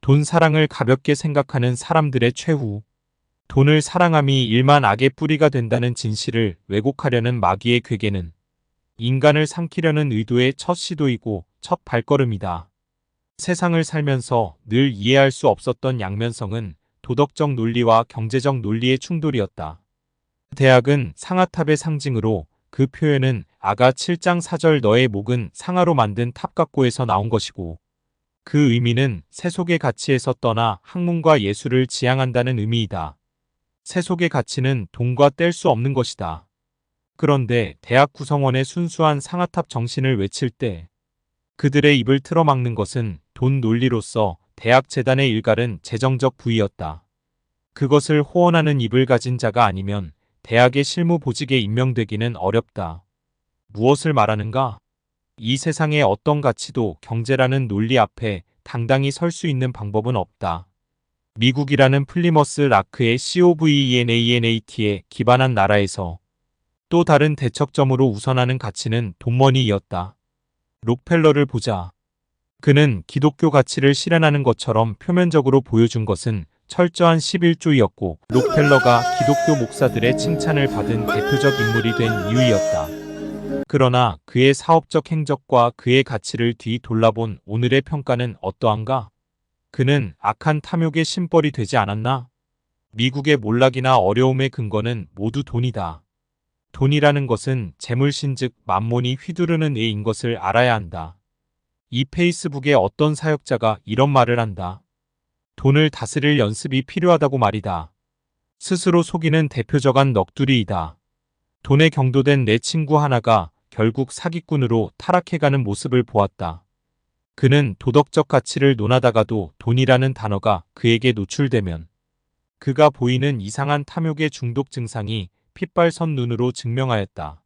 돈 사랑을 가볍게 생각하는 사람들의 최후. 돈을 사랑함이 일만 악의 뿌리가 된다는 진실을 왜곡하려는 마귀의 괴계는 인간을 삼키려는 의도의 첫 시도이고 첫 발걸음이다. 세상을 살면서 늘 이해할 수 없었던 양면성은 도덕적 논리와 경제적 논리의 충돌이었다. 대학은 상아탑의 상징으로 그 표현은 아가 7장 4절 너의 목은 상아로 만든 탑 같고에서 나온 것이고 그 의미는 세속의 가치에서 떠나 학문과 예술을 지향한다는 의미이다. 세속의 가치는 돈과 뗄 수 없는 것이다. 그런데 대학 구성원의 순수한 상아탑 정신을 외칠 때 그들의 입을 틀어막는 것은 돈 논리로서 대학 재단의 일갈은 재정적 부의였다. 그것을 호언하는 입을 가진 자가 아니면 대학의 실무 보직에 임명되기는 어렵다. 무엇을 말하는가? 이 세상의 어떤 가치도 경제라는 논리 앞에 당당히 설 수 있는 방법은 없다. 미국이라는 플리머스 락크의 COVENANAT에 기반한 나라에서 또 다른 대척점으로 우선하는 가치는 돈머니이었다. 록펠러를 보자. 그는 기독교 가치를 실현하는 것처럼 표면적으로 보여준 것은 철저한 11조이었고 록펠러가 기독교 목사들의 칭찬을 받은 대표적 인물이 된 이유이었다. 그러나 그의 사업적 행적과 그의 가치를 뒤돌아본 오늘의 평가는 어떠한가? 그는 악한 탐욕의 심벌이 되지 않았나? 미국의 몰락이나 어려움의 근거는 모두 돈이다. 돈이라는 것은 재물신 즉 만몬이 휘두르는 애인 것을 알아야 한다. 이 페이스북에 어떤 사역자가 이런 말을 한다. 돈을 다스릴 연습이 필요하다고 말이다. 스스로 속이는 대표적인 넋두리이다. 돈에 경도된 내 친구 하나가 결국 사기꾼으로 타락해가는 모습을 보았다. 그는 도덕적 가치를 논하다가도 돈이라는 단어가 그에게 노출되면 그가 보이는 이상한 탐욕의 중독 증상이 핏발선 눈으로 증명하였다.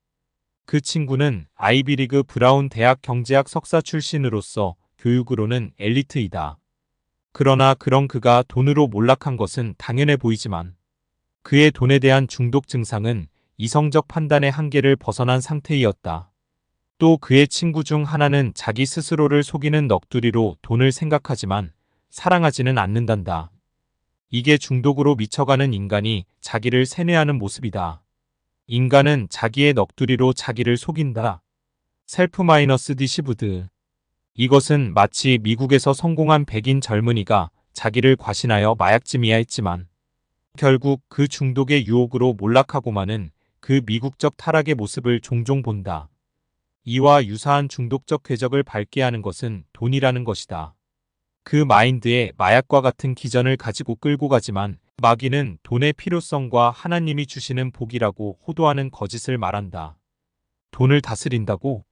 그 친구는 아이비리그 브라운 대학 경제학 석사 출신으로서 교육으로는 엘리트이다. 그러나 그런 그가 돈으로 몰락한 것은 당연해 보이지만 그의 돈에 대한 중독 증상은 이성적 판단의 한계를 벗어난 상태이었다. 또 그의 친구 중 하나는 자기 스스로를 속이는 넋두리로 돈을 생각하지만 사랑하지는 않는단다. 이게 중독으로 미쳐가는 인간이 자기를 세뇌하는 모습이다. 인간은 자기의 넋두리로 자기를 속인다. 셀프 마이너스 디시브드. 이것은 마치 미국에서 성공한 백인 젊은이가 자기를 과신하여 마약쯤이야 했지만 결국 그 중독의 유혹으로 몰락하고마는 그 미국적 타락의 모습을 종종 본다. 이와 유사한 중독적 궤적을 밟게 하는 것은 돈이라는 것이다. 그 마인드에 마약과 같은 기전을 가지고 끌고 가지만 마귀는 돈의 필요성과 하나님이 주시는 복이라고 호도하는 거짓을 말한다. 돈을 다스린다고?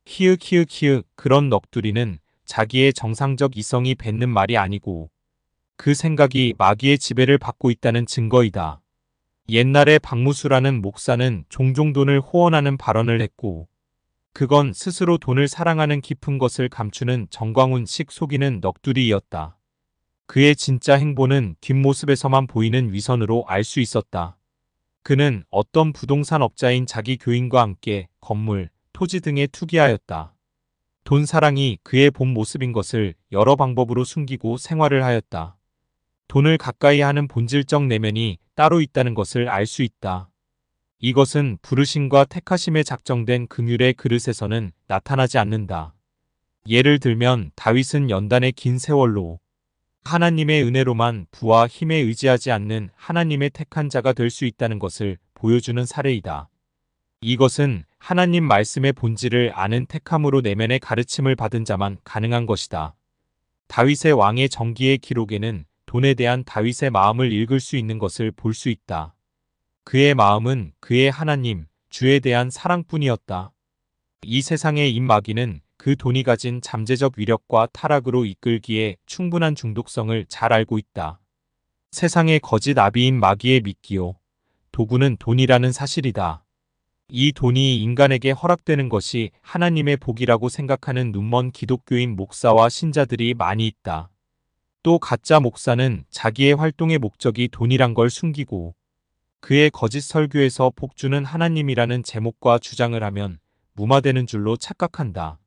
히읗 그런 넋두리는 자기의 정상적 이성이 뱉는 말이 아니고 그 생각이 마귀의 지배를 받고 있다는 증거이다. 옛날에 박무수라는 목사는 종종 돈을 호언하는 발언을 했고 그건 스스로 돈을 사랑하는 깊은 것을 감추는 정광훈식 속이는 넋두리이었다. 그의 진짜 행보는 뒷모습에서만 보이는 위선으로 알 수 있었다. 그는 어떤 부동산 업자인 자기 교인과 함께 건물, 토지 등에 투기하였다. 돈 사랑이 그의 본 모습인 것을 여러 방법으로 숨기고 생활을 하였다. 돈을 가까이 하는 본질적 내면이 따로 있다는 것을 알 수 있다. 이것은 부르심과 택하심에 작정된 긍휼의 그릇에서는 나타나지 않는다. 예를 들면 다윗은 연단의 긴 세월로 하나님의 은혜로만 부와 힘에 의지하지 않는 하나님의 택한 자가 될 수 있다는 것을 보여주는 사례이다. 이것은 하나님 말씀의 본질을 아는 택함으로 내면의 가르침을 받은 자만 가능한 것이다. 다윗의 왕의 정기의 기록에는 돈에 대한 다윗의 마음을 읽을 수 있는 것을 볼 수 있다. 그의 마음은 그의 하나님, 주에 대한 사랑뿐이었다. 이 세상의 입마귀는 그 돈이 가진 잠재적 위력과 타락으로 이끌기에 충분한 중독성을 잘 알고 있다. 세상의 거짓 아비인 마귀의 미끼요. 도구는 돈이라는 사실이다. 이 돈이 인간에게 허락되는 것이 하나님의 복이라고 생각하는 눈먼 기독교인 목사와 신자들이 많이 있다. 또 가짜 목사는 자기의 활동의 목적이 돈이란 걸 숨기고 그의 거짓 설교에서 복주는 하나님이라는 제목과 주장을 하면 무마되는 줄로 착각한다.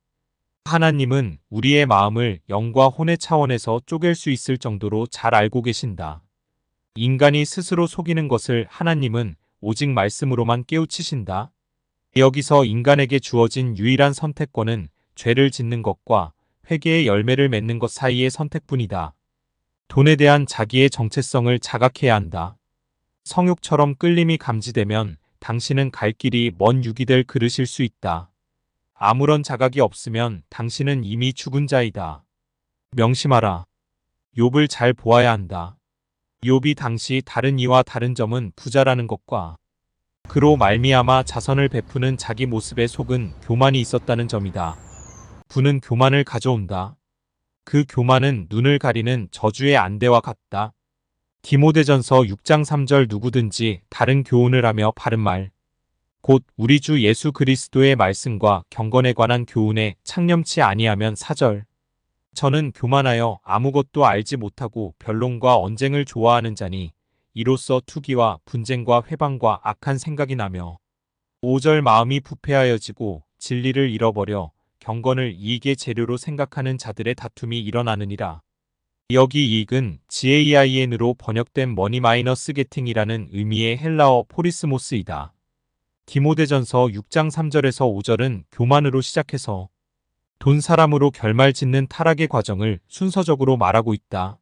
하나님은 우리의 마음을 영과 혼의 차원에서 쪼갤 수 있을 정도로 잘 알고 계신다. 인간이 스스로 속이는 것을 하나님은 오직 말씀으로만 깨우치신다. 여기서 인간에게 주어진 유일한 선택권은 죄를 짓는 것과 회개의 열매를 맺는 것 사이의 선택뿐이다. 돈에 대한 자기의 정체성을 자각해야 한다. 성욕처럼 끌림이 감지되면 당신은 갈 길이 먼 육이 될 그릇일 수 있다. 아무런 자각이 없으면 당신은 이미 죽은 자이다. 명심하라. 욥을 잘 보아야 한다. 욥이 당시 다른 이와 다른 점은 부자라는 것과 그로 말미암아 자선을 베푸는 자기 모습에 속은 교만이 있었다는 점이다. 부는 교만을 가져온다. 그 교만은 눈을 가리는 저주의 안대와 같다. 디모데전서 6장 3절 누구든지 다른 교훈을 하며 바른 말, 곧 우리 주 예수 그리스도의 말씀과 경건에 관한 교훈에 창념치 아니하면 4절. 저는 교만하여 아무것도 알지 못하고 변론과 언쟁을 좋아하는 자니 이로써 투기와 분쟁과 회방과 악한 생각이 나며 5절 마음이 부패하여지고 진리를 잃어버려 경건을 이익의 재료로 생각하는 자들의 다툼이 일어나느니라. 여기 이익은 GAIN으로 번역된 머니 마이너스 게팅이라는 의미의 헬라어 포리스모스이다. 디모데전서 6장 3절에서 5절은 교만으로 시작해서 돈 사람으로 결말 짓는 타락의 과정을 순서적으로 말하고 있다.